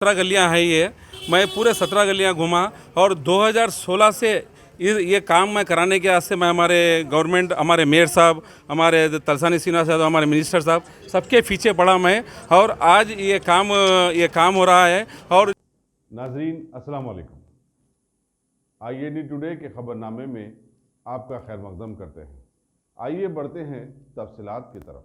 17 गलियाँ हैं ये। मैं पूरे 17 गलियाँ घूमा और 2016 से ये काम मैं कराने के वास्ते मैं हमारे गवर्नमेंट, हमारे मेयर साहब, हमारे तलसानी सिन्हा साहब, हमारे मिनिस्टर साहब, सबके पीछे पड़ा मैं और आज ये काम हो रहा है। और नाजरीन अस्सलाम वालेकुम। IAD टुडे के खबरनामे में आपका खैर मकदम करते हैं। आइए बढ़ते हैं तफसीलात की तरफ।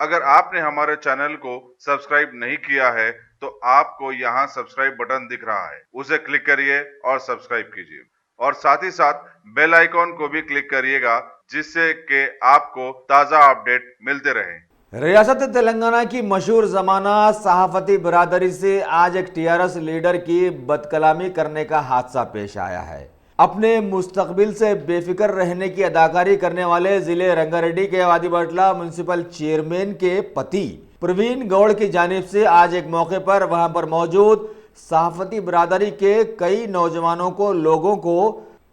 अगर आपने हमारे चैनल को सब्सक्राइब नहीं किया है तो आपको यहाँ सब्सक्राइब बटन दिख रहा है, उसे क्लिक करिए और सब्सक्राइब कीजिए और साथ ही साथ बेल आइकॉन को भी क्लिक करिएगा जिससे कि आपको ताज़ा अपडेट मिलते रहें। रियासत तेलंगाना की मशहूर जमाना सहाफती बिरादरी से आज एक TRS लीडर की बदकलामी करने का हादसा पेश आया है। अपने मुस्तकबिल से बेफिक्र रहने की अदाकारी करने वाले जिले रंगारेड्डी के वादीबटला म्युनिसिपल चेयरमैन के पति प्रवीण गौड़ की जानिब से आज एक मौके पर वहां पर मौजूद सहाफती बिरादरी के कई नौजवानों को लोगों को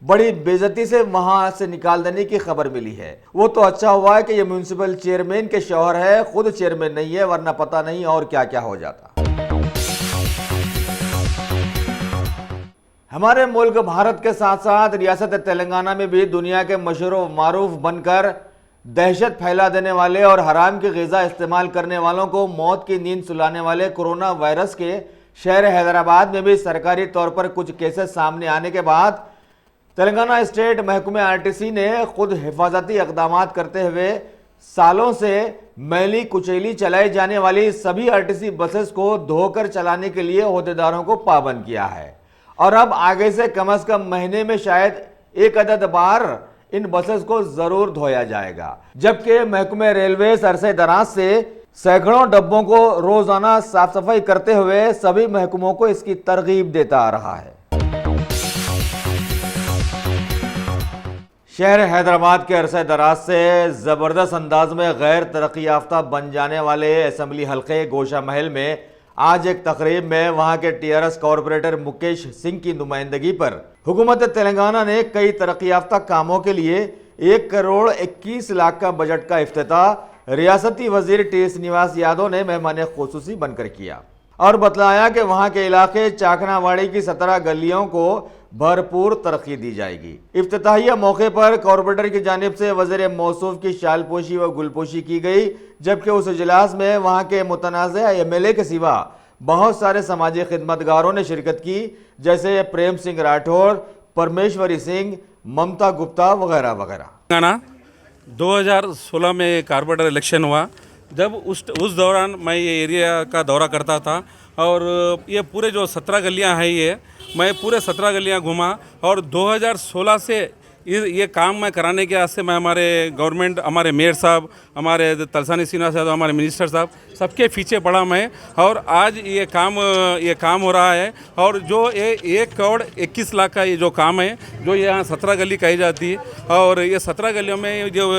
बड़ी बेइज्जती से वहां से निकाल देने की खबर मिली है। वो तो अच्छा हुआ है कि ये म्युनिसिपल चेयरमैन के शौहर है, खुद चेयरमैन नहीं है, वरना पता नहीं और क्या क्या हो जाता। हमारे मुल्क भारत के साथ साथ रियासत तेलंगाना में भी दुनिया के मशहूर व मारूफ बनकर दहशत फैला देने वाले और हराम की ग़िज़ा इस्तेमाल करने वालों को मौत की नींद सुलाने वाले कोरोना वायरस के शहर हैदराबाद में भी सरकारी तौर पर कुछ केसेस सामने आने के बाद तेलंगाना स्टेट महकमे RTC ने खुद हिफाजती इक़दाम करते हुए सालों से मैली कुचैली चलाई जाने वाली सभी RTC बसेस को धोकर चलाने के लिए ओहदेदारों को पाबंद किया है और अब आगे से कम महीने में शायद एक अदद बार इन बसेस को जरूर धोया जाएगा। जबकि महकमे रेलवे अरसे दराज से सैकड़ों डब्बों को रोजाना साफ सफाई करते हुए सभी महकमों को इसकी तरगीब देता आ रहा है। शहर हैदराबाद के अरसे दराज से जबरदस्त अंदाज में गैर तरक्की याफ्ता बन जाने वाले असेंबली हल्के गोशा महल में आज एक तकरीब में वहां के TRS कॉरपोरेटर मुकेश सिंह की नुमाइंदगी पर हुकूमत तेलंगाना ने कई तरक्की याफ्ता कामों के लिए 1 करोड़ 21 लाख का बजट का इफ्तिताह रियासती वजीर T श्रीनिवास यादव ने मेहमान खुसूसी बनकर किया और बतलाया कि वहां के इलाके चाकनावाड़ी की 17 गलियों को भरपूर तरक्की दी जाएगी। इफ्तिताहिया मौके पर कॉरपोरेटर की जानिब से वज़ीर मौसूफ की शालपोशी व गुलपोशी की गई, जबकि उस इजलास में वहां के मुतनाज़ा MLA के सिवा बहुत सारे समाजी खिदमतगारों ने शिरकत की, जैसे प्रेम सिंह राठौर, परमेश्वरी सिंह, ममता गुप्ता वगैरह वगैरह। 2016 में कॉरपोरेटर इलेक्शन हुआ, जब उस दौरान मैं ये एरिया का दौरा करता था और ये पूरे जो 17 गलियां हैं ये मैं पूरे 17 गलियां घूमा और 2016 से ये काम मैं कराने के वास्ते मैं हमारे गवर्नमेंट, हमारे मेयर साहब, हमारे तलसानी सिन्हा साहब, हमारे मिनिस्टर साहब, सबके पीछे पड़ा मैं और आज ये काम हो रहा है। और जो 1 करोड़ 21 लाख का ये जो काम है, जो यहाँ 17 गली कही जाती है और ये 17 गलियों में जो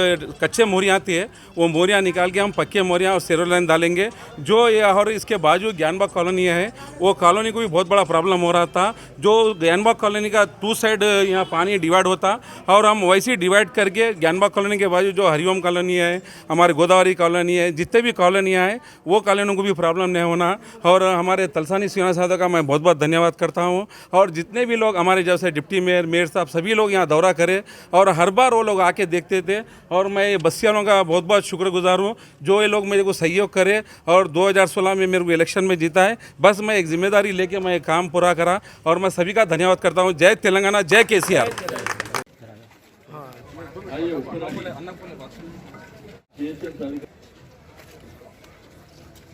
कच्चे मोरियाँ आती है वो मोरियाँ निकाल के हम पक्के मोरियाँ और सेरो लाइन डालेंगे। जो ये और इसके बाजू ज्ञानबाग कॉलोनी है, वो कॉलोनी को भी बहुत बड़ा प्रॉब्लम हो रहा था। जो ज्ञानबाग कॉलोनी का 2 साइड यहाँ पानी डिवाइड होता और हम वैसे डिवाइड करके ज्ञानबाग कॉलोनी के बाजू जो हरिओम कॉलोनी है, हमारे गोदावरी कॉलोनी है, जितने भी कॉलोनियाँ हैं वो कॉलोनियों को भी प्रॉब्लम नहीं होना। और हमारे तलसानी सिन्हा साहब का मैं बहुत बहुत धन्यवाद करता हूँ और जितने भी लोग हमारे जैसे डिप्टी मेयर, मेयर साहब सभी लोग यहाँ दौरा करें और हर बार वो लोग आके देखते थे और मैं बस्तियों का बहुत बहुत शुक्रगुजार हूँ जो ये लोग मेरे को सहयोग करे और 2016 में मेरे को इलेक्शन में जीता है। बस मैं एक जिम्मेदारी लेके मैं काम पूरा करा और मैं सभी का धन्यवाद करता हूँ। जय तेलंगाना, जय KCR।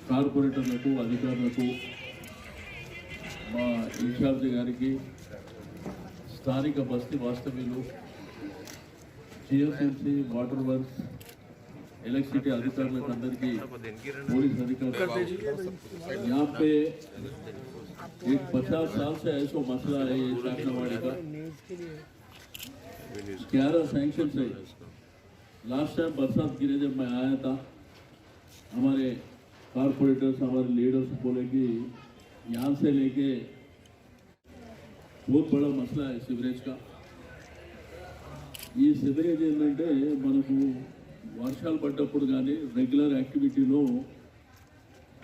కార్పొరేటర్లకు అధికారులకు మా ఇన్ఛార్జ్ గారికి స్థానిక బస్తీ వాస్తవ్యులు GSMC వాటర్ వర్క్స్ इलेक्ट्रिसिटी अधिकारुలకు అందరికీ पुलिस अधिकारी यहाँ पे एक 50 साल से ऐसा मसला है ये चाकनावाड़ी का 11 सैंक्शन से लास्ट टाइम बरसात गिरे जब मैं आया था हमारे कॉरपोरेटर्स हमारे लीडर्स बोले कि यहाँ से लेके बहुत बड़ा मसला है सीवरेज का। ये सीवरेज ఏంటంటే మనకు వర్షాలు పడ్డప్పుడు కానీ రెగ్యులర్ యాక్టివిటీలో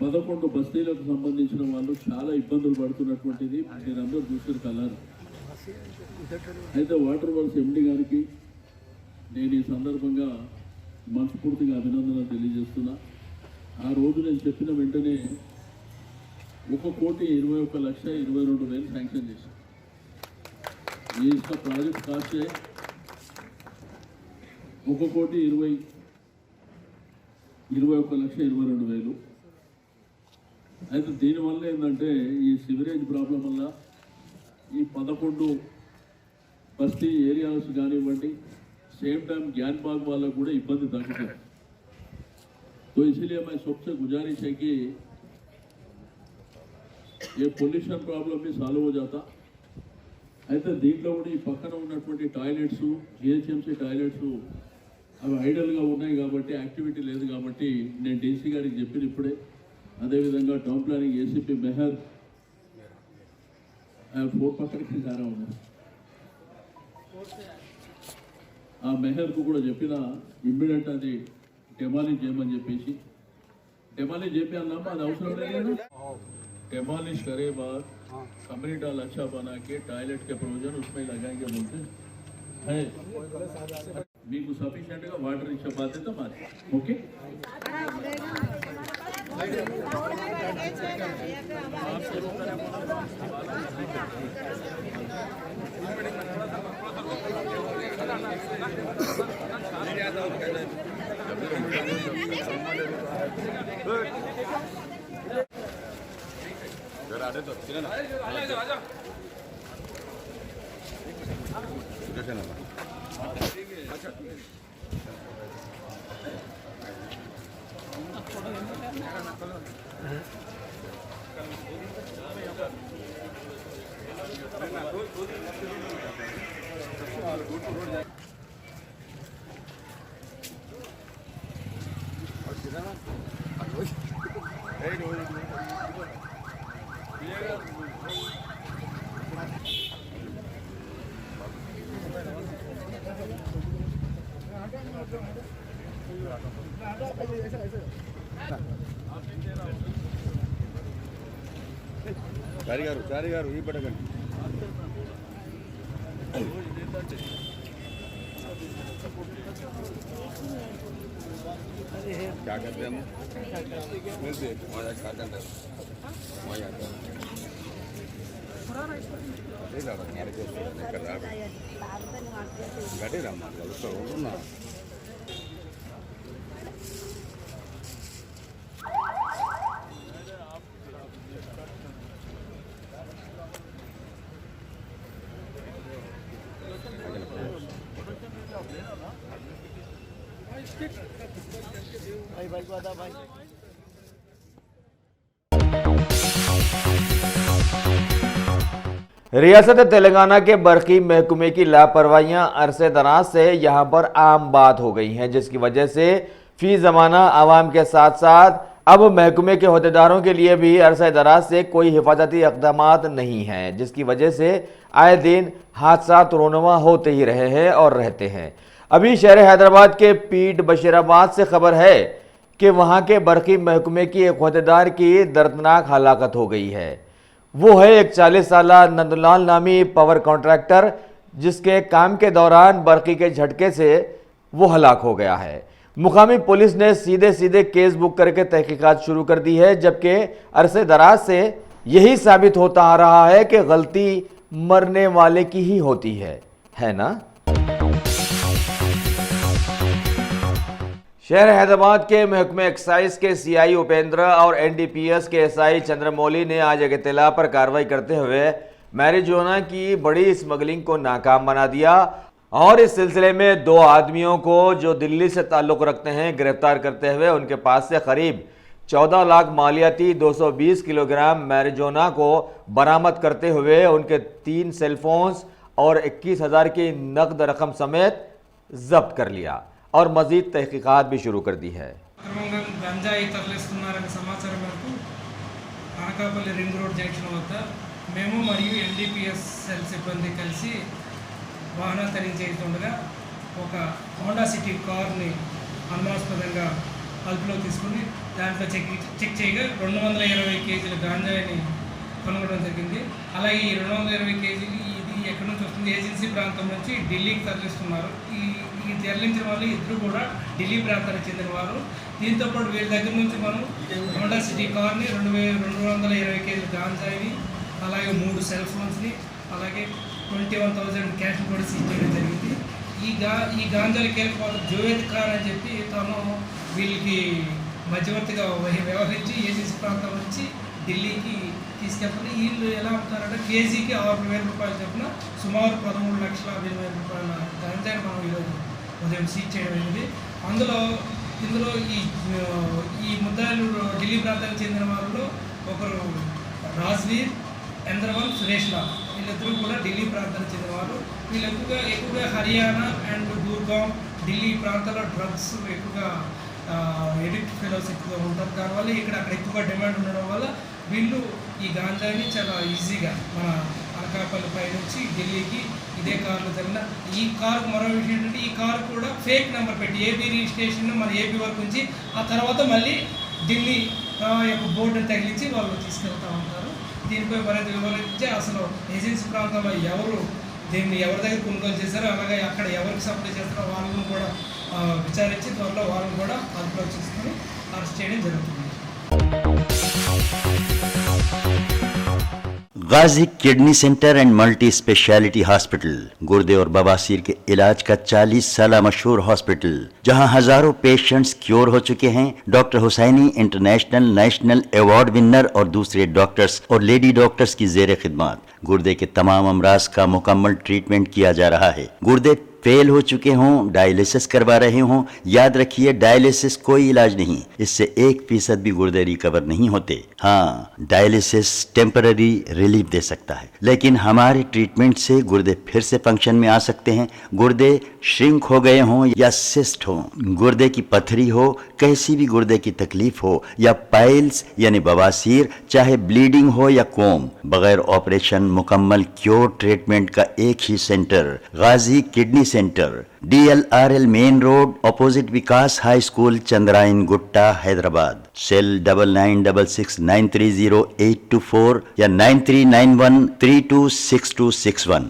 11 బస్తీలకు సంబంధించిన వాళ్ళు చాలా ఇబ్బందులు పడుతున్నటువంటిది మీరందరూ చూసారు కలర్. అయితే వాటర్ వర్క్స్ ఎండి గారికి నేను ఈ సందర్భంగా మనస్ఫూర్తిగా అభినందనలు తెలియజేస్తున్నా. ఆ రోజు నేను చెప్పిన వెంటనే 1,21,22,000 శాంక్షన్ చేశాను. ఈ ప్రాజెక్ట్ కాస్టే 1,21,22,000. అయితే దీనివల్ల ఏంటంటే ఈ సివరేజ్ ప్రాబ్లం వల్ల ఈ 11 బస్తీ ఏరియాస్ కానివ్వండి, सेम टाइम ज्ञान बाग वाला కూడా ఇబ్బంది తగ్గుతుంది. तो इसलिए मैं सबसे गुजारिश है कि ये పొల్యూషన్ ప్రాబ్లం भी సాల్వ్ हो जाता. అయితే దీంట్లో కూడా ఈ పక్కన ఉన్నటువంటి టాయిలెట్స్, జిహెచ్ఎంసీ టాయిలెట్స్ అవి ఐడల్గా ఉన్నాయి కాబట్టి యాక్టివిటీ లేదు కాబట్టి నేను డీసీ గారికి చెప్పిన ఇప్పుడే. అదేవిధంగా టౌన్ ప్లానింగ్ ఏసీపీ మెహర్ ఫోర్ పక్కడికి చాలా ఉన్నారు. ఆ మెహర్కు కూడా చెప్పిన ఇమ్మీడియట్ అది డెమాలిష్ చేయమని చెప్పేసి. డెమాలిష్ చెప్పి అన్నామా అది అవసరం లేదు. डेमोलिश करे बाद कम्युनिटी हॉल अच्छा बना के टॉयलेट के प्रोविजन उसमें लगाएंगे बोलते हैं. మీకు సఫిషియెంట్ గా వాటర్ ఇచ్చే బాధ్యత మాది. ఓకే, चारी गारू ఈ పడకండి. क्या करते हैं हम मिलते मजा खाते मजा आता गटे रम्मा कलुस्ता रियासत तेलंगाना के बरकी महकमे की लापरवाहियां अरसे दराज से यहां पर आम बात हो गई हैं, जिसकी वजह से फी जमाना आवाम के साथ साथ अब महकमे के अहदेदारों के लिए भी अरसे दराज से कोई हिफाजती इक़दामात नहीं हैं, जिसकी वजह से आए दिन हादसा रोनुमा होते ही रहे हैं और रहते हैं। अभी शहर हैदराबाद के पीट बशीराबाद से खबर है कि वहां के बरकी महकमे की एक अहदेदार की दर्दनाक हलाकत हो गई है। वो है एक 40 साला नंदलाल नामी पावर कॉन्ट्रैक्टर, जिसके काम के दौरान बरकी के झटके से वो हलाक हो गया है। मुकामी पुलिस ने सीधे केस बुक करके तहकीकात शुरू कर दी है, जबकि अरसे दराज से यही साबित होता आ रहा है कि गलती मरने वाले की ही होती है ना। शहर हैदराबाद के महकमे एक्साइज के सीआई उपेंद्र और एनडीपीएस के एसआई चंद्रमौली ने आज एक इत्तला पर कार्रवाई करते हुए मैरिजुआना की बड़ी स्मगलिंग को नाकाम बना दिया और इस सिलसिले में 2 आदमियों को जो दिल्ली से ताल्लुक रखते हैं गिरफ्तार करते हुए उनके पास से करीब 14 लाख मालियाती 220 किलोग्राम मैरिजुआना को बरामद करते हुए उनके 3 सेलफोन्स और 21,000 की नकद रकम समेत जब्त कर लिया और मजीद तहकीकात भी शुरू कर दी है। గంజాయి తరలిస్తున్నారనే సమాచారం మేరకు అనకాపల్లి రింగ్ రోడ్ జంక్షన్ వద్ద మేము మరియు ఎన్డీపీఎస్ సెల్ సిబ్బంది కలిసి వాహనం తనిఖీ చేస్తుండగా ఒక హోండా సిటీ కార్ని అనుమానాస్పదంగా అదుపులోకి తీసుకుని దాంట్లో చెక్ చేయగా 220 కేజీల గాంజాయిని కనుగొనడం జరిగింది. అలాగే ఈ 220 కేజీలు ఇది ఎక్కడి నుంచి వస్తుంది, ఏజెన్సీ ప్రాంతం నుంచి ఢిల్లీకి తరలిస్తున్నారు. ఈ తరలించిన వాళ్ళు ఇద్దరు కూడా ఢిల్లీ ప్రాంతానికి చెందిన వారు. దీంతోపాటు వీళ్ళ దగ్గర నుంచి మనం హోండా సిటీ కార్ని 220 కేజీల గాంజాయిని, అలాగే 3 సెల్ ఫోన్స్ని, అలాగే 21,000 క్యాష్ని కూడా సీజ్ చేయడం జరిగింది. ఈ గాంజాల కీలకపాత్ర జువేద్ ఖాన్ అని చెప్పి తాను వీళ్ళకి మధ్యవర్తిగా వ్యవహరించి ఏజెన్సీ ప్రాంతం నుంచి ఢిల్లీకి తీసుకెళ్తారు. వీళ్ళు ఎలా అవుతారంటే కేజీకి 6,000 రూపాయలు చొప్పున సుమారు 13,50,000 రూపాయల గాంజాని మనం ఈరోజు ఉదయం సీజ్ చేయడం అయింది. ఇందులో ఈ ముద్దాయిలు ఢిల్లీ ప్రాంతానికి చెందిన వారిలో ఒకరు రాజ్వీర్, ఎంద్రవన్, సురేష్ లాల్, వీళ్ళిద్దరూ కూడా ఢిల్లీ ప్రాంతానికి చెందినవారు. వీళ్ళు ఎక్కువగా హర్యానా అండ్ గుర్గాం, ఢిల్లీ ప్రాంతాల్లో డ్రగ్స్ ఎక్కువగా ఎడిక్ట్ ఫెలోస్ ఎక్కువగా ఉంటారు. దానివల్ల అక్కడ ఎక్కువగా డిమాండ్ ఉండడం వల్ల వీళ్ళు ఈ గాంజాని చాలా ఈజీగా మన అనకాపల్లి పై నుంచి ఢిల్లీకి ఇదే కారులో జరిగిన. ఈ కారు మరో విషయం ఏంటంటే ఈ కారు కూడా ఫేక్ నెంబర్ పెట్టి ఏపీ రిజిస్ట్రేషన్ మన ఏపీ వరకు నుంచి ఆ తర్వాత మళ్ళీ ఢిల్లీ యొక్క బోర్డుని తగిలించి వాళ్ళు తీసుకెళ్తూ ఉంటారు. దీనిపై మరింత వివరించి అసలు ఏజెన్సీ ప్రాంతంలో దీన్ని ఎవరి దగ్గర కొనుగోలు చేశారో, అలాగే అక్కడ ఎవరికి సప్లై చేస్తారో వాళ్ళని కూడా విచారించి త్వరలో వాళ్ళని కూడా అదుపులోకి తీసుకొని అరెస్ట్ చేయడం జరుగుతుంది. Ghazi kidney centre and multi speciality hospital गुर्दे और बवासीर के इलाज का 40 साल मशहूर हॉस्पिटल, जहां हजारों पेशेंट्स क्योर हो चुके हैं। Doctor Husaini international national award winner और दूसरे डॉक्टर्स और लेडी डॉक्टर्स की जेर खिदमत गुर्दे के तमाम अमराज का मुकम्मल ट्रीटमेंट किया जा रहा है। गुर्दे फेल हो चुके हों, डायलिसिस करवा रहे हों, याद रखिए डायलिसिस कोई इलाज नहीं, इससे 1% भी गुर्दे रिकवर नहीं होते। हाँ, डायलिसिस टेम्पररी रिलीफ दे सकता है, लेकिन हमारे ट्रीटमेंट से गुर्दे फिर से फंक्शन में आ सकते हैं। गुर्दे श्रिंक हो गए हों या सिस्ट हो, गुर्दे की पथरी हो, कैसी भी गुर्दे की तकलीफ हो या पाइल्स यानी बवासीर, चाहे ब्लीडिंग हो या कोम, बगैर ऑपरेशन मुकम्मल क्योर ट्रीटमेंट का एक ही centre Ghazi kidney centre, DLRL main road opposite Vikas high school, Chandrayangutta, Hyderabad. Cell 9966930824 या 9391326261।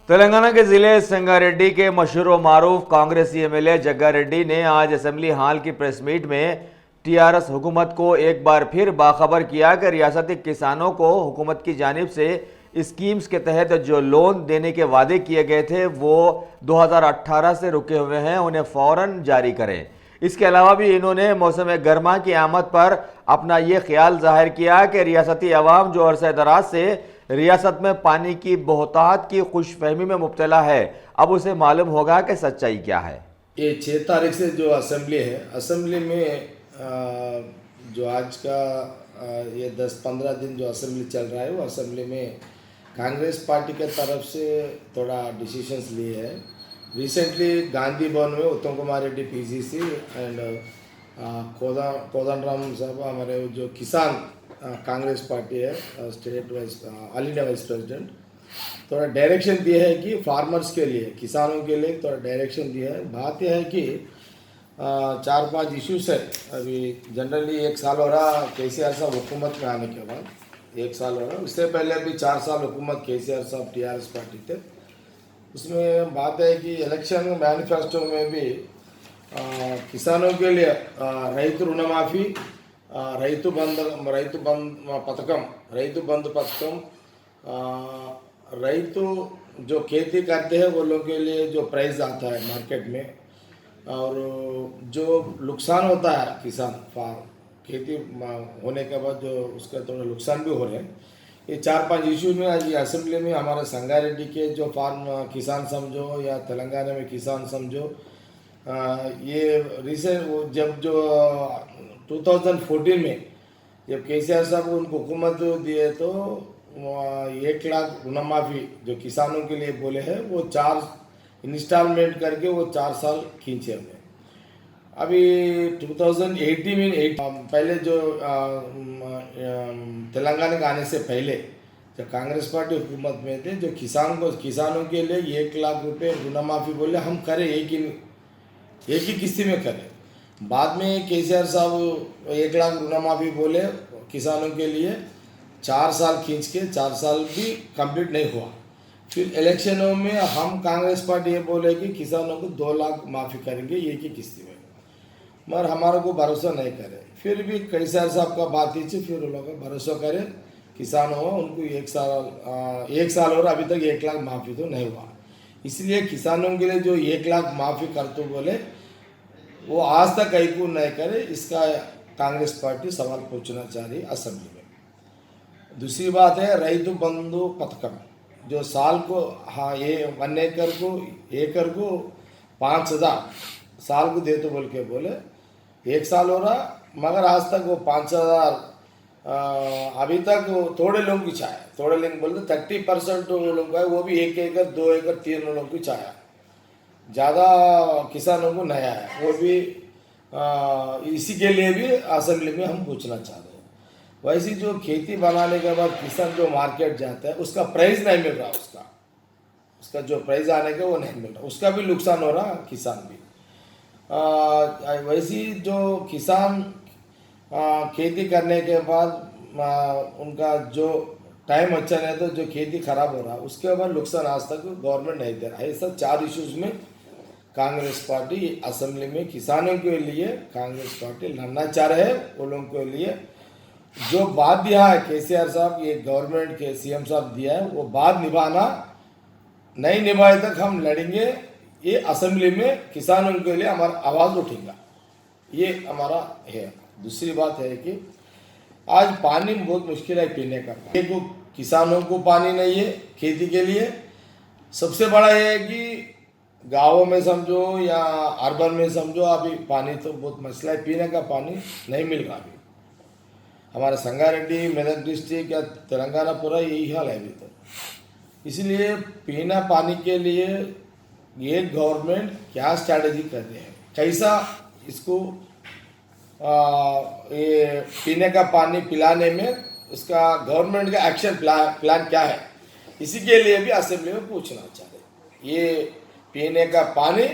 तेलंगाना के जिले संगारेड्डी के मशहूर व मारूफ कांग्रेसी एमएलए जग्गा रेड्डी ने आज असेंबली हाल की प्रेस मीट में टीआरएस हुकूमत को एक बार फिर बाखबर किया कि रियासती किसानों को हुकूमत की जानिब से स्कीम्स के तहत जो लोन देने के वादे किए गए थे वो 2018 से रुके हुए हैं, उन्हें फ़ौरन जारी करें। इसके अलावा भी इन्होंने मौसम गर्मा की आमद पर अपना ये ख्याल जाहिर किया कि रियासती अवाम जो अरसे दराज से रियासत में पानी की बहुतात की खुशफहमी में मुब्तला है, अब उसे मालूम होगा कि सच्चाई क्या है। ये 6 तारीख से जो असेंबली है, असेंबली में जो आज का ये 10-15 दिन जो असेंबली चल रहा है, वो असेंबली में कांग्रेस पार्टी के तरफ से थोड़ा डिसीशंस लिए हैं। रिसेंटली गांधी भवन में उत्तम कुमार रेड्डी पीसीसी एंड कोदंडराम साहब हमारे जो किसान कांग्रेस पार्टी है state wise all India vice president, थोड़ा डायरेक्शन दिए है कि फार्मर्स के लिए, किसानों के लिए थोड़ा डायरेक्शन दिया है। बात यह है कि 4-5 इश्यूज है। अभी जनरली 1 साल हो रहा केसीआर साहब हुकूमत में आने के बाद, 1 साल हो रहा, उससे पहले भी 4 साल हुकूमत केसीआर साहब टीआरएस पार्टी थे। उसमें बात है कि इलेक्शन मैनिफेस्टो में भी किसानों के लिए రైతు రుణమాఫీ, రైతు బంధు పథకం, రైతు जो खेती करते हैं वो लोगों के लिए जो प्राइस आता है मार्केट में, और जो नुकसान होता है किसान फार्म खेती होने के बाद जो उसका थोड़ा नुकसान भी हो रहे हैं, ये 4-5 इशू में आज असेंबली में हमारे संगारेड्डी के जो फार्म किसान समझो या तेलंगाना में किसान समझो, ये रिसेंट जब जो 2014 में जब केसीआर साहब उनको हुकूमत दिए तो 1 लाख ऋणमाफी जो किसानों के लिए बोले हैं वो 4 इंस्टॉलमेंट करके वो 4 साल खींचे हमने। अभी 2018 में पहले जो तेलंगाना के आने से पहले जब कांग्रेस पार्टी हुकूमत में थे, जो किसानों के लिए 1 लाख रुपए ऋणमाफी बोले हम करें, एक ही किस्ती में करें। बाद में केसीआर साहब 1 लाख ऋण माफी बोले किसानों के लिए, 4 साल खींच के 4 साल भी कंप्लीट नहीं हुआ। फिर इलेक्शनों में हम कांग्रेस पार्टी ये बोले कि किसानों को 2 लाख माफ़ी करेंगे एक ही किस्ती में, मगर हमारे को भरोसा नहीं करे। फिर भी केसीआर साहब का बात ही फिर उन लोग भरोसा करे किसानों को, उनको 1 साल और अभी तक 1 लाख माफ़ी तो नहीं हुआ। इसलिए किसानों के लिए जो 1 लाख माफ़ी कर तो बोले वो आज तक कहीं को नहीं करे, इसका कांग्रेस पार्टी सवाल पूछना चाह रही असेंबली में। दूसरी बात है रैतु बंधु पथकम, जो साल को हाँ ये 1 एकड़ को 5,000 साल को दे तो बोल के बोले 1 साल हो रहा, मगर आज तक वो 5,000 अभी तक वो थोड़े लोगों की चाहे, थोड़े लोग बोलते 30% लोगों का है, वो भी 1 एकड़ 2 एकड़ 3 लोगों की चाहे, ज़्यादा किसानों को नया है। वो भी इसी के लिए भी असेंबली में हम पूछना चाहते हैं। वैसे जो खेती बनाने के बाद किसान जो मार्केट जाता है उसका प्राइस नहीं मिल रहा, उसका जो प्राइस आने का वो नहीं मिल रहा, उसका भी नुकसान हो रहा किसान भी। वैसे जो किसान खेती करने के बाद उनका जो टाइम अच्छा नहीं तो जो खेती खराब हो रहा उसके बाद नुकसान आज तक गवर्नमेंट नहीं दे रहा है। सब 4 इश्यूज में कांग्रेस पार्टी असेंबली में किसानों के लिए कांग्रेस पार्टी लड़ना चाह रहे हैं। वो लोगों के लिए जो बात दिया है केसीआर साहब, ये गवर्नमेंट के सीएम साहब दिया है, वो बात निभाना, नहीं निभाए तक हम लड़ेंगे। ये असेंबली में किसानों के लिए हमारा आवाज़ उठेगा, ये हमारा है। दूसरी बात है कि आज पानी बहुत मुश्किल है पीने का। को किसानों को पानी नहीं है खेती के लिए। सबसे बड़ा ये है कि गाँवों में समझो या अर्बन में समझो अभी पानी तो बहुत मसला है, पीने का पानी नहीं मिल रहा अभी। हमारे संगारेड्डी मेदक डिस्ट्रिक्ट या तेलंगाना पूरा यही हाल है अभी तो। इसलिए पीना पानी के लिए ये गवर्नमेंट क्या स्ट्रैटेजी कर रहे हैं, कैसा इसको ये पीने का पानी पिलाने में इसका गवर्नमेंट का एक्शन प्लान क्या है, इसी के लिए भी असेंबली में पूछना चाह रहे। ये पीने का पानी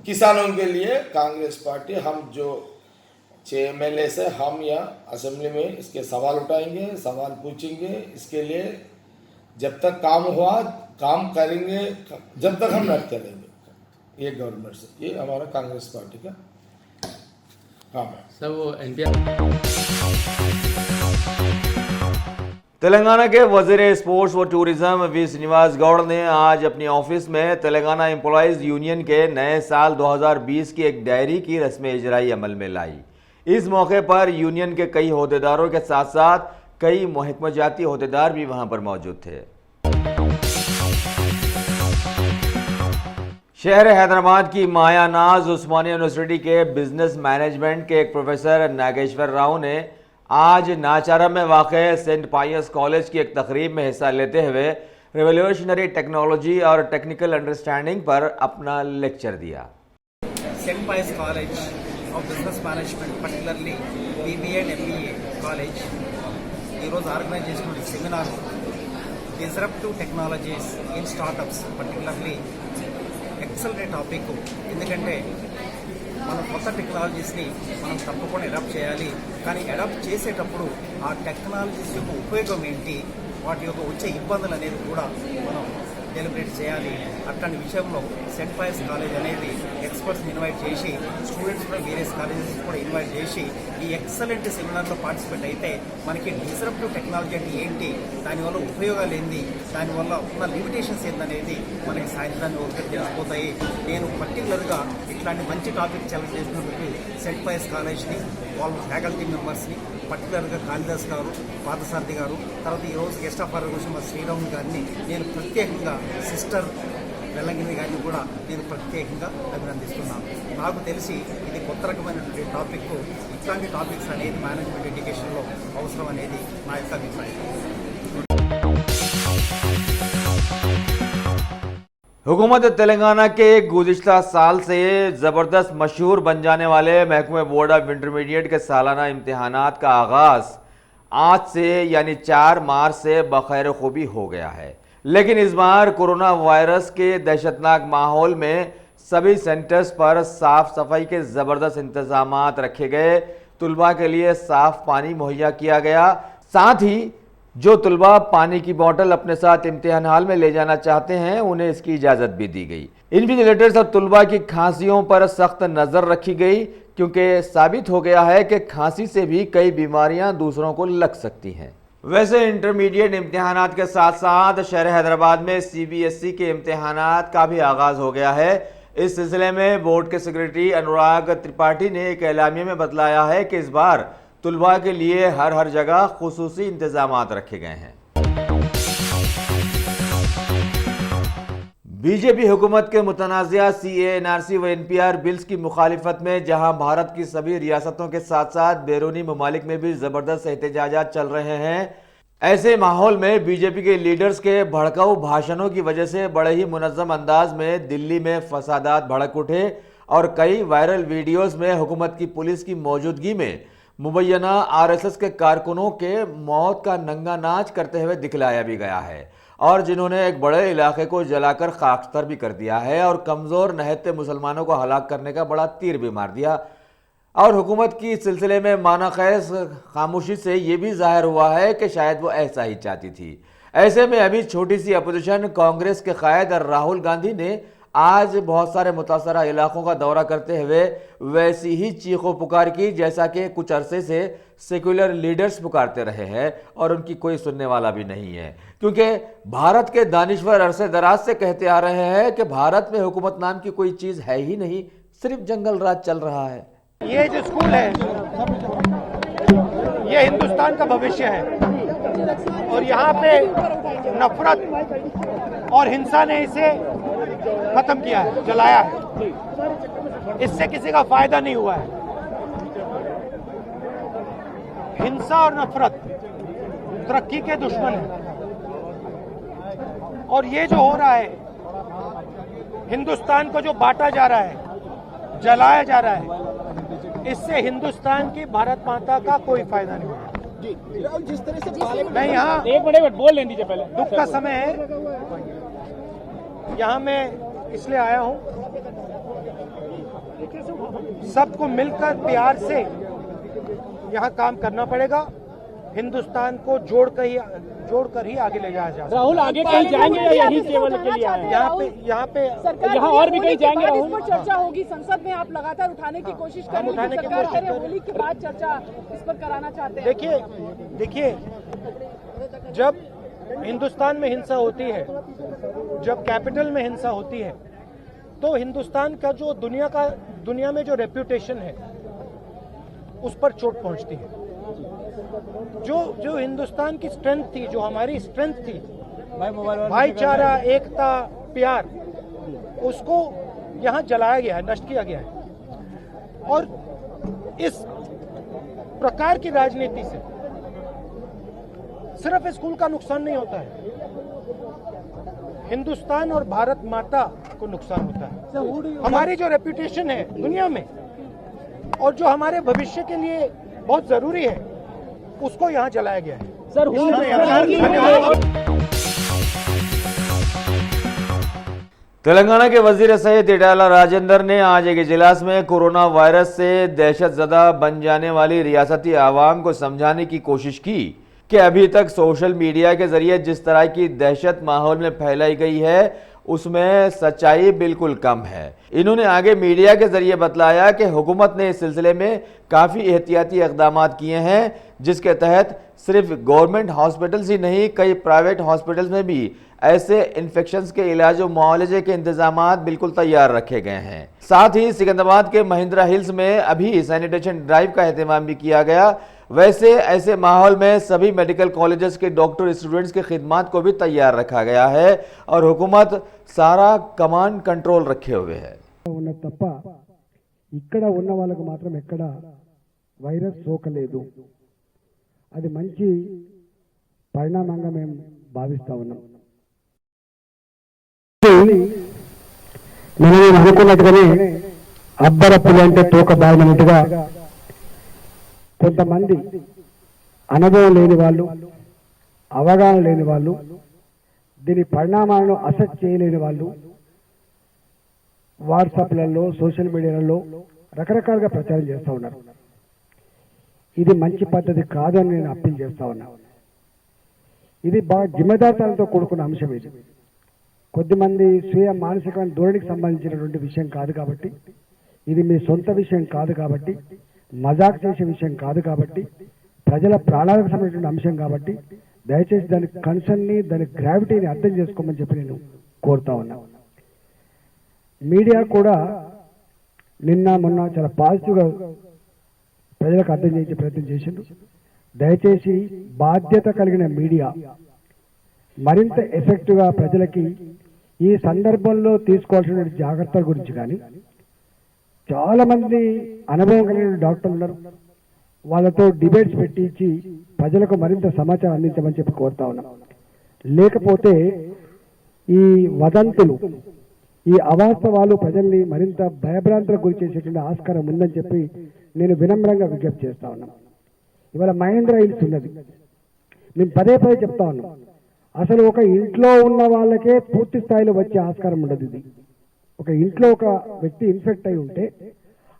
किसानों के लिए कांग्रेस पार्टी हम जो 6 MLA से हम यहाँ असेंबली में इसके सवाल उठाएंगे, सवाल पूछेंगे। इसके लिए जब तक काम हुआ काम करेंगे, जब तक हम लड़ते रहेंगे ये गवर्नमेंट से। ये हमारा कांग्रेस पार्टी का काम है। सर वो NPR तेलंगाना के वजीर स्पोर्ट्स व टूरिज्म वी श्रीनिवास गौड़ ने आज अपनी ऑफिस में तेलंगाना एम्प्लॉयज़ यूनियन के नए साल 2020 की एक डायरी की रस्म इजराई अमल में लाई। इस मौके पर यूनियन के कई अहदेदारों के साथ साथ कई महकमा जाती अहदेदार भी वहां पर मौजूद थे। शहर हैदराबाद की मायानाज उस्मानिया यूनिवर्सिटी के बिजनेस मैनेजमेंट के एक प्रोफेसर नागेश्वर राव ने आज नाचारा में वाक़ सेंट पायस कॉलेज की एक तकरीब में हिस्सा लेते हुए रिवोल्यूशनरी टेक्नोलॉजी और टेक्निकल अंडरस्टैंडिंग पर अपना लेक्चर दिया। Saint Pius college of business management particularly BBA and MBA college ఈరోజు ఆర్గనైజ్ చేసిన seminar disruptive technologies in startups particularly excellent topic. ఎందుకంటే మన కొత్త టెక్నాలజీస్ని మనం తప్పకుండా అడాప్ట్ చేయాలి, కానీ అడాప్ట్ చేసేటప్పుడు ఆ టెక్నాలజీస్ యొక్క ఉపయోగం ఏంటి, వాటి యొక్క వచ్చే ఇబ్బందులు అనేది కూడా మనం డెలిబరేట్ చేయాలి. అట్లాంటి విషయంలో సెంట్ పాయస్ కాలేజ్ అనేది ఎక్స్పర్ట్స్ని ఇన్వైట్ చేసి స్టూడెంట్స్ కూడా వేరియస్ కాలేజెస్ కూడా ఇన్వైట్ చేసి ఈ ఎక్సలెంట్ సెమినార్లో పార్టిసిపేట్ అయితే మనకి డిస్రప్టివ్ టెక్నాలజీ అంటే ఏంటి, దానివల్ల ఉపయోగాలు ఏంటి, దానివల్ల ఉన్న లిమిటేషన్స్ ఏంటనేది మనకి సాయంత్రాన్ని ఒకటి తెలిసిపోతాయి. నేను పర్టికులర్గా ఇట్లాంటి మంచి టాపిక్ సెలెక్ట్ చేసినందుకు సెంట్ పాయస్ కాలేజ్ని, వాళ్ళ ఫ్యాకల్టీ మెంబర్స్ని, పర్టికులర్గా కాళిదాస్ గారు, పార్థసారథి గారు, తర్వాత ఈరోజు గెస్ట్ ఆఫ్ ఆనర్ కోసం శ్రీరామ్ గారిని నేను ప్రత్యేకంగా సిస్టర్ వెల్లంగిని గారిని కూడా నేను ప్రత్యేకంగా అభినందిస్తున్నాను. నాకు తెలిసి ఇది కొత్త రకమైనటువంటి టాపిక్. ఇట్లాంటి టాపిక్స్ అనేది మేనేజ్మెంట్ ఎడ్యుకేషన్లో అవసరం అనేది నా యొక్క అభిప్రాయం. हुकूमत तेलंगाना के गुज़िश्ता साल से ज़बरदस्त मशहूर बन जाने वाले महकमे बोर्ड ऑफ इंटरमीडिएट के सालाना इम्तहानात का आगाज़ आज से यानी 4 मार्च से बखैर खूबी हो गया है। लेकिन इस बार कोरोना वायरस के दहशतनाक माहौल में सभी सेंटर्स पर साफ सफाई के जबरदस्त इंतजामात रखे गए। तुलबा के लिए साफ पानी मुहैया किया गया। साथ ही जो तुलबा पानी की बोतल अपने साथ इम्तिहान हॉल में ले जाना चाहते हैं उन्हें इसकी इजाजत भी दी गई। इन्विजिलेटर्स और तुलबा की खांसियों पर सख्त नजर रखी गई, क्योंकि साबित हो गया है कि खांसी से भी कई बीमारियां दूसरों को लग सकती हैं। वैसे इंटरमीडिएट इम्तिहानात के साथ साथ शहर हैदराबाद में CBSE के इम्तिहानात का भी आगाज हो गया है। इस सिलसिले में बोर्ड के सेक्रेटरी अनुराग त्रिपाठी ने एक एलामिया में बतलाया है कि इस बार तुलबा के लिए हर जगह खुसूसी इंतजामात रखे गए हैं। बीजेपी हुकूमत के मुतनाज़िया CAA, NRC व NPR बिल्स की मुखालिफत में जहां भारत की सभी रियासतों के साथ साथ बैरूनी ममालिक में भी ज़बरदस्त एहतजाजात चल रहे हैं, ऐसे माहौल में बीजेपी के लीडर्स के भड़काऊ भाषणों की वजह से बड़े ही मुनज़्ज़म अंदाज में दिल्ली में फसादात भड़क उठे और कई वायरल वीडियोस में हुकूमत की पुलिस की मौजूदगी में मुबैना RSS के कारकुनों के मौत का नंगा नाच करते हुए दिखलाया भी गया है और जिन्होंने एक बड़े इलाके को जलाकर खाकस्तर भी कर दिया है और कमज़ोर नहते मुसलमानों को हलाक करने का बड़ा तीर भी मार दिया। और हुकूमत की इस सिलसिले में मानाख़ैज़ खामोशी से ये भी जाहिर हुआ है कि शायद वो ऐसा ही चाहती थी। ऐसे में अभी छोटी सी अपोजिशन कांग्रेस के कायद राहुल गांधी ने आज बहुत सारे मुतासरा इलाकों का दौरा करते हुए वैसी ही चीखों पुकार की जैसा कि कुछ अरसे से सेक्युलर लीडर्स पुकारते रहे हैं और उनकी कोई सुनने वाला भी नहीं है, क्योंकि भारत के दानिश्वर अरसे दराज से कहते आ रहे हैं कि भारत में हुकूमत नाम की कोई चीज़ है ही नहीं, सिर्फ जंगल राज चल रहा है। ये जो स्कूल है ये हिंदुस्तान का भविष्य है और यहाँ पे नफरत और हिंसा ने इसे खत्म किया है, जलाया है। इससे किसी का फायदा नहीं हुआ है। हिंसा और नफरत तरक्की के दुश्मन है और ये जो हो रहा है, हिंदुस्तान को जो बांटा जा रहा है, जलाया जा रहा है, इससे हिंदुस्तान की भारत माता का कोई फायदा नहीं होगा। जिस तरह से मैं यहाँ एक मिनट बोल लें दीजिए, पहले दुख का समय है, यहाँ मैं इसलिए आया हूँ, सबको मिलकर प्यार से यहाँ काम करना पड़ेगा। हिंदुस्तान को जोड़कर ही आगे ले जाया जा सकता है। राहुल आगे कहीं जाएंगे या यही केवल के लिए आए? यहाँ और भी कहीं जाएंगे राहुल? इस पर चर्चा होगी, संसद में आप लगातार उठाने की कोशिश कर रहे हैं, सरकार कह रही है होली के बाद चर्चा इस पर कराना चाहते हैं। देखिए जब हिंदुस्तान में हिंसा होती है, जब कैपिटल में हिंसा होती है, तो हिंदुस्तान का जो दुनिया में जो रेप्यूटेशन है उस पर चोट पहुंचती है। जो हिंदुस्तान की स्ट्रेंथ थी, जो हमारी स्ट्रेंथ थी, भाईचारा, एकता, प्यार, उसको यहाँ जलाया गया है, नष्ट किया गया है। और इस प्रकार की राजनीति से सिर्फ स्कूल का नुकसान नहीं होता है, हिंदुस्तान और भारत माता को नुकसान होता है। हमारी जो रेप्यूटेशन है दुनिया में और जो हमारे भविष्य के लिए बहुत जरूरी है, उसको यहाँ जलाया गया है। तेलंगाना के वजीर सहित इटाला राजेंद्र ने आज एक इजलास में कोरोना वायरस से दहशतजदा बन जाने वाली रियासती आवाम को समझाने की कोशिश की कि अभी तक सोशल मीडिया के जरिए जिस तरह की दहशत माहौल में फैलाई गई है उसमें सच्चाई बिल्कुल कम है। इन्होंने आगे मीडिया के जरिए बतलाया कि हुकूमत ने इस सिलसिले में काफ़ी एहतियाती इक़दाम किए हैं, जिसके तहत सिर्फ गवर्नमेंट हॉस्पिटल्स ही नहीं, कई प्राइवेट हॉस्पिटल्स में भी ऐसे इन्फेक्शंस के इलाज और मुआवजे के इंतजामात बिल्कुल तैयार रखे गए हैं। साथ ही सिकंदराबाद के महिंद्रा हिल्स में अभी सैनिटेशन ड्राइव का एहतमाम भी किया गया। वैसे ऐसे माहौल में सभी मेडिकल कॉलेजेस के डॉक्टर स्टूडेंट्स की खिदमत को भी तैयार रखा गया है और हुकूमत सारा कमांड कंट्रोल रखे हुए है। తప్ప ఇక్కడ ఉన్న వాళ్ళకు మాత్రం ఎక్కడ వైరస్ సోకలేదు, అది మంచి పరిణామంగా మేము భావిస్తా ఉన్నాం। మనం అనుకున్నట్టుగానే అబ్బరపులి అంటే తోక బారినట్టుగా కొంతమంది అనుభవం లేని వాళ్ళు, అవగాహన లేని వాళ్ళు, దీని పరిణామాలను అసెస్ చేయలేని వాళ్ళు వాట్సాప్లలో సోషల్ మీడియాలలో రకరకాలుగా ప్రచారం చేస్తూ ఉన్నారు. ఇది మంచి పద్ధతి కాదు అని నేను అప్పీల్ చేస్తా ఉన్నా. ఇది బాగా జిమ్మదాతాలతో కూడుకున్న అంశం. ఇది కొద్దిమంది స్వీయ మానసికమైన ధోరణికి సంబంధించినటువంటి విషయం కాదు కాబట్టి, ఇది మీ సొంత విషయం కాదు కాబట్టి, మజాక్ చేసే విషయం కాదు కాబట్టి, ప్రజల ప్రాణాలకు సంబంధించిన అంశం కాబట్టి దయచేసి దాని కన్సర్న్ని, దాని గ్రావిటీని అర్థం చేసుకోమని చెప్పి నేను కోరుతా ఉన్నా. మీడియా కూడా నిన్న మొన్న చాలా పాజిటివ్గా ప్రజలకు అర్థం చేయించే ప్రయత్నం చేసింది. దయచేసి బాధ్యత కలిగిన మీడియా మరింత ఎఫెక్టివ్గా ప్రజలకి ఈ సందర్భంలో తీసుకోవాల్సిన జాగ్రత్తల గురించి కానీ, చాలామంది అనుభవం కలిగిన డాక్టర్లు ఉన్నారు, వాళ్ళతో డిబేట్స్ పెట్టించి ప్రజలకు మరింత సమాచారం అందించమని చెప్పి కోరుతా ఉన్నాం. లేకపోతే ఈ వదంతులు, ఈ అవాస్తవాలు ప్రజల్ని మరింత భయభ్రాంతులకు గురి చేసేటువంటి ఆస్కారం ఉందని చెప్పి నేను వినమ్రంగా విజ్ఞప్తి చేస్తా ఉన్నాను. ఇవాళ మహేంద్ర హిల్స్ ఉన్నది, మేము పదే పదే చెప్తా ఉన్నాం. అసలు ఒక ఇంట్లో ఉన్న వాళ్ళకే పూర్తి స్థాయిలో వచ్చే ఆస్కారం ఉండదు. ఇది ఒక ఇంట్లో ఒక వ్యక్తి ఇన్ఫెక్ట్ అయి ఉంటే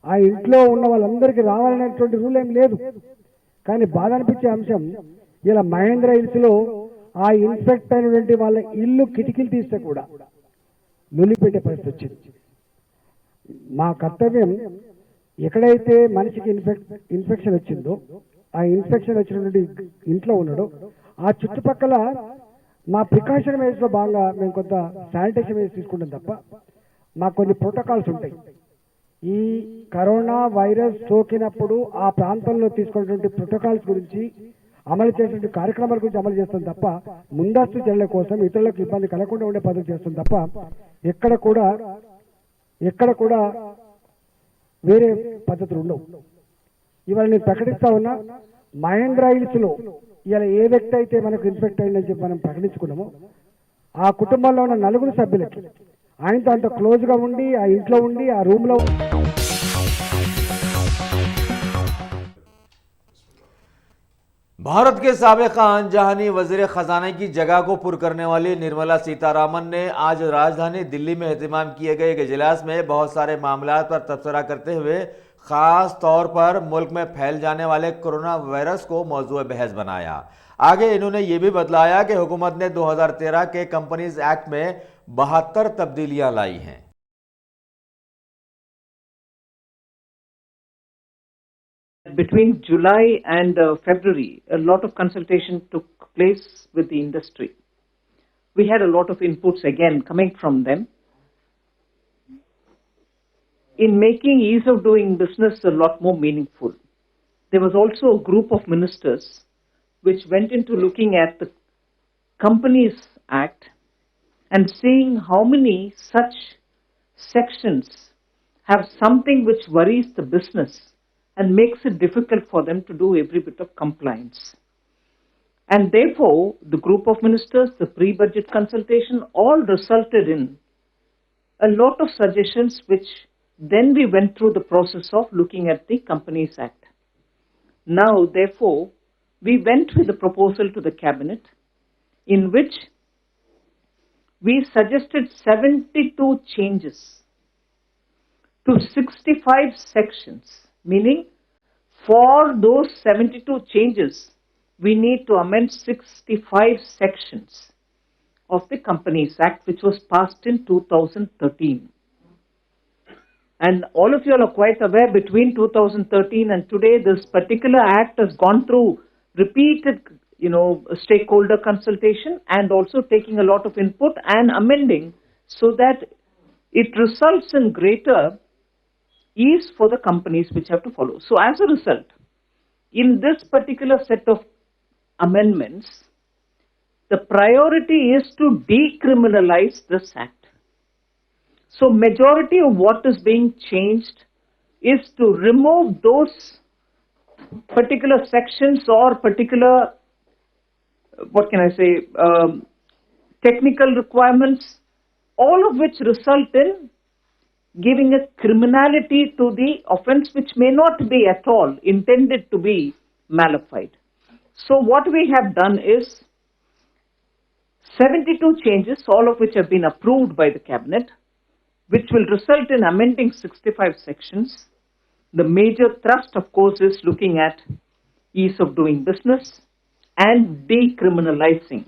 ఆ ఇంట్లో ఉన్న వాళ్ళందరికీ రావాలనేటువంటి రూల్ ఏం లేదు. కానీ బాధ అనిపించే అంశం, ఇలా మహేంద్ర హిల్స్ లో ఆ ఇన్ఫెక్ట్ అయినటువంటి వాళ్ళ ఇల్లు కిటికీలు తీస్తే కూడా లొల్లిపెట్టే పరిస్థితి వచ్చింది. మా కర్తవ్యం, ఎక్కడైతే మనిషికి ఇన్ఫెక్షన్ వచ్చిందో, ఆ ఇన్ఫెక్షన్ వచ్చినటువంటి ఇంట్లో ఉన్నాడో ఆ చుట్టుపక్కల మా ప్రికాషన్ వేస్లో భాగంగా మేము కొంత శానిటేషన్ వేసి తీసుకుంటాం తప్ప మాకు కొన్ని ప్రోటోకాల్స్ ఉంటాయి. ఈ కరోనా వైరస్ సోకినప్పుడు ఆ ప్రాంతంలో తీసుకున్నటువంటి ప్రోటోకాల్స్ గురించి, అమలు చేసినటువంటి కార్యక్రమాల గురించి అమలు చేస్తాం తప్ప ముందస్తు చర్యల కోసం ఇతరులకు ఇబ్బంది కలగకుండా ఉండే పద్ధతి చేస్తాం తప్ప ఎక్కడ కూడా వేరే పద్ధతులు ఉండవు. ఇవాళ నేను ప్రకటిస్తా ఉన్నా, మహేంద్ర హిల్స్ లో ఇవాళ ఏ వ్యక్తి అయితే మనకు ఇన్ఫెక్ట్ అయిందని చెప్పి మనం ప్రకటించుకున్నామో ఆ కుటుంబంలో ఉన్న 4 సభ్యులకి ఆయనతో అంత క్లోజ్గా ఉండి, ఆ ఇంట్లో ఉండి, ఆ రూమ్లో भारत के साबिक अनजानी वजीर खजाना की जगह को पुर करने वाली निर्मला सीतारामन ने आज राजधानी दिल्ली में एहतमाम किए गए एक इजलास में बहुत सारे मामलों पर तबसरा करते हुए खास तौर पर मुल्क में फैल जाने वाले कोरोना वायरस को मौजूद बहस बनाया। आगे इन्होंने ये भी बतलाया कि हुकूमत ने 2013 के कंपनीज एक्ट में 72 तब्दीलियां लाई हैं। Between July and February, a lot of consultation took place with the industry. We had a lot of inputs again coming from them in making ease of doing business a lot more meaningful. There was also a group of ministers which went into looking at the Companies Act and seeing how many such sections have something which worries the business and makes it difficult for them to do every bit of compliance. And therefore, the group of ministers, the pre-budget consultation, all resulted in a lot of suggestions which then we went through the process of looking at the Companies Act. Now, therefore, we went with a proposal to the cabinet in which we suggested 72 changes to 65 sections. Meaning, for those 72 changes, we need to amend 65 sections of the Companies Act, which was passed in 2013. And all of you are quite aware, between 2013 and today, this particular act has gone through repeated, stakeholder consultation and also taking a lot of input and amending so that it results in greater ease for the companies which have to follow. So as a result, in this particular set of amendments, the priority is to decriminalize this act. So majority of what is being changed is to remove those particular sections or particular, technical requirements, all of which result in giving a criminality to the offense which may not be at all intended to be malified. So what we have done is 72 changes, all of which have been approved by the cabinet, which will result in amending 65 sections. The major thrust, of course, is looking at ease of doing business and decriminalizing.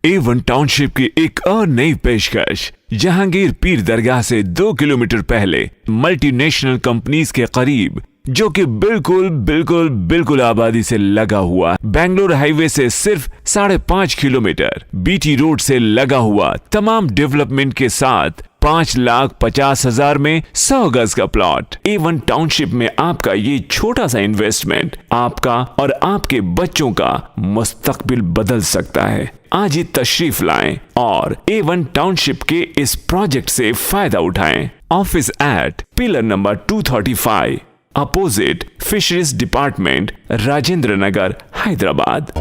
A1 township की एक और नई पेशकश जहांगीर पीर दरगाह से 2 kilometre पहले multinational companies के करीब, जो कि बिल्कुल आबादी से लगा हुआ, बेंगलोर हाईवे से सिर्फ 5.5 किलोमीटर, बीटी रोड से लगा हुआ, तमाम डेवलपमेंट के साथ 5,50,000 में 100 गज का प्लॉट। A1 टाउनशिप में आपका ये छोटा सा इन्वेस्टमेंट आपका और आपके बच्चों का मुस्तकबिल बदल सकता है। आज ही तशरीफ लाएं और A1 टाउनशिप के इस प्रोजेक्ट से फायदा उठाएं। Office at pillar number 235, opposite fisheries department, Rajendra Nagar, Hyderabad.